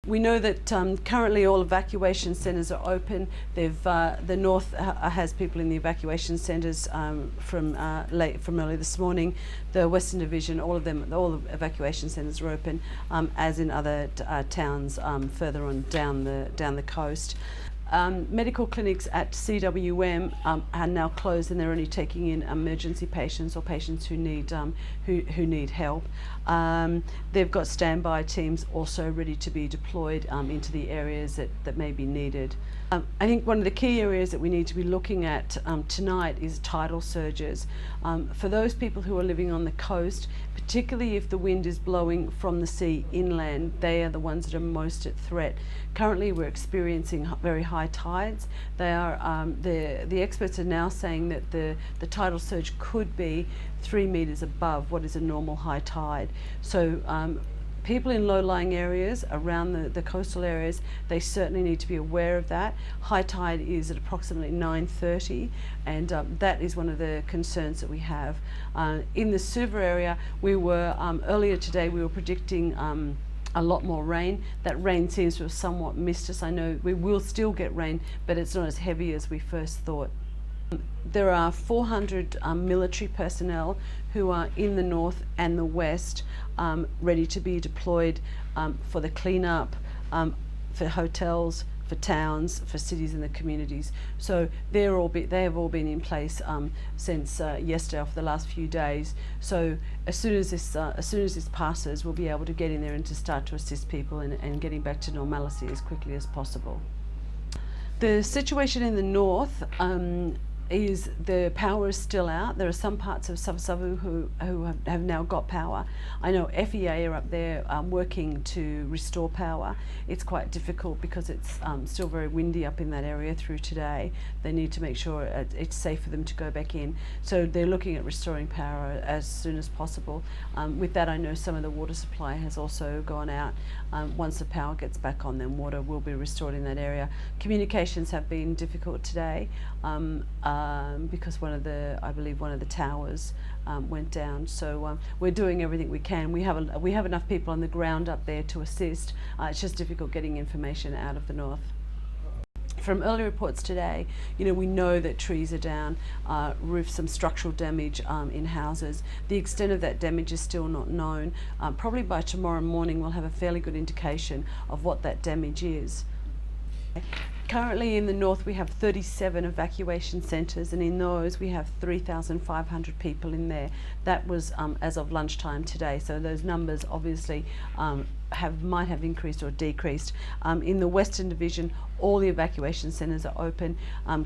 We know that currently all evacuation centres are open. The North has people in the evacuation centres from early this morning. The Western Division, all the evacuation centres are open, as in other towns further on down the coast. Medical clinics at CWM are now closed, and they're only taking in emergency patients or patients who need help. They've got standby teams also ready to be deployed into the areas that may be needed. I think one of the key areas that we need to be looking at tonight is tidal surges. For those people who are living on the coast, particularly if the wind is blowing from the sea inland, they are the ones that are most at threat. Currently we're experiencing very high tides. The experts are now saying that the tidal surge could be 3 meters above what is a normal high tide. So people in low-lying areas around the coastal areas, they certainly need to be aware of that. High tide is at approximately 9:30, and that is one of the concerns that we have. In the Suva area, we were earlier today we were predicting a lot more rain. That rain seems to have somewhat missed us. I know we will still get rain, but it's not as heavy as we first thought. There are 400 military personnel who are in the north and the west, ready to be deployed for the cleanup, for hotels, for towns, for cities and the communities. So they have all been in place since yesterday, or for the last few days. So as soon as this passes, we'll be able to get in there and to start to assist people and getting back to normality as quickly as possible. The situation in the north is the power is still out. There are some parts of Savasavu who have now got power. I know FEA are up there working to restore power. It's quite difficult because it's still very windy up in that area through today. They need to make sure it's safe for them to go back in. So they're looking at restoring power as soon as possible. With that, I know some of the water supply has also gone out. Once the power gets back on, then water will be restored in that area. Communications have been difficult today. Because I believe one of the towers went down. So we're doing everything we can. We have enough people on the ground up there to assist. It's just difficult getting information out of the north. From early reports today, we know that trees are down, some structural damage in houses. The extent of that damage is still not known. Probably by tomorrow morning we'll have a fairly good indication of what that damage is. Currently in the north we have 37 evacuation centres, and in those we have 3,500 people in there. That was as of lunchtime today, so those numbers obviously might have increased or decreased. In the Western Division, all the evacuation centres are open.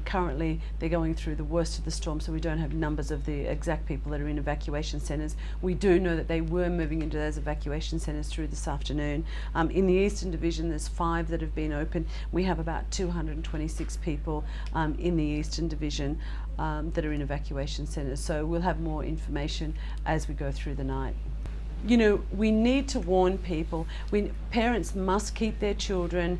Currently they're going through the worst of the storm, so we don't have numbers of the exact people that are in evacuation centres. We do know that they were moving into those evacuation centres through this afternoon. In the Eastern Division there's 5 that have been open. We have about 226 people in the Eastern Division that are in evacuation centres, so we'll have more information as we go through the night. We need to warn people. Parents must keep their children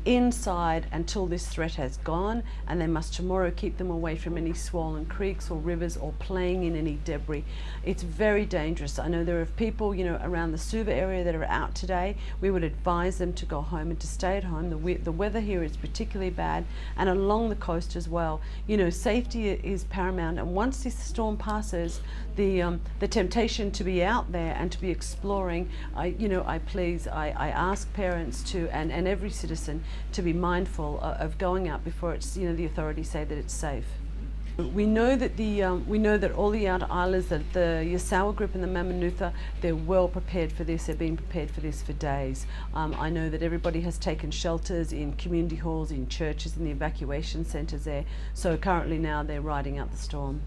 inside until this threat has gone, and they must tomorrow keep them away from any swollen creeks or rivers or playing in any debris. It's very dangerous. I know there are people around the Suva area that are out today. We would advise them to go home and to stay at home. The weather here is particularly bad, and along the coast as well. Safety is paramount, and once this storm passes, the temptation to be out there and to be exploring, I ask parents to and every citizen to be mindful of going out before it's the authorities say that it's safe. We know that all the outer islands, that the Yasawa group and the Mamanutha, they're well prepared for this. They've been prepared for this for days. I know that everybody has taken shelters in community halls, in churches, in the evacuation centres there. So currently now they're riding out the storm.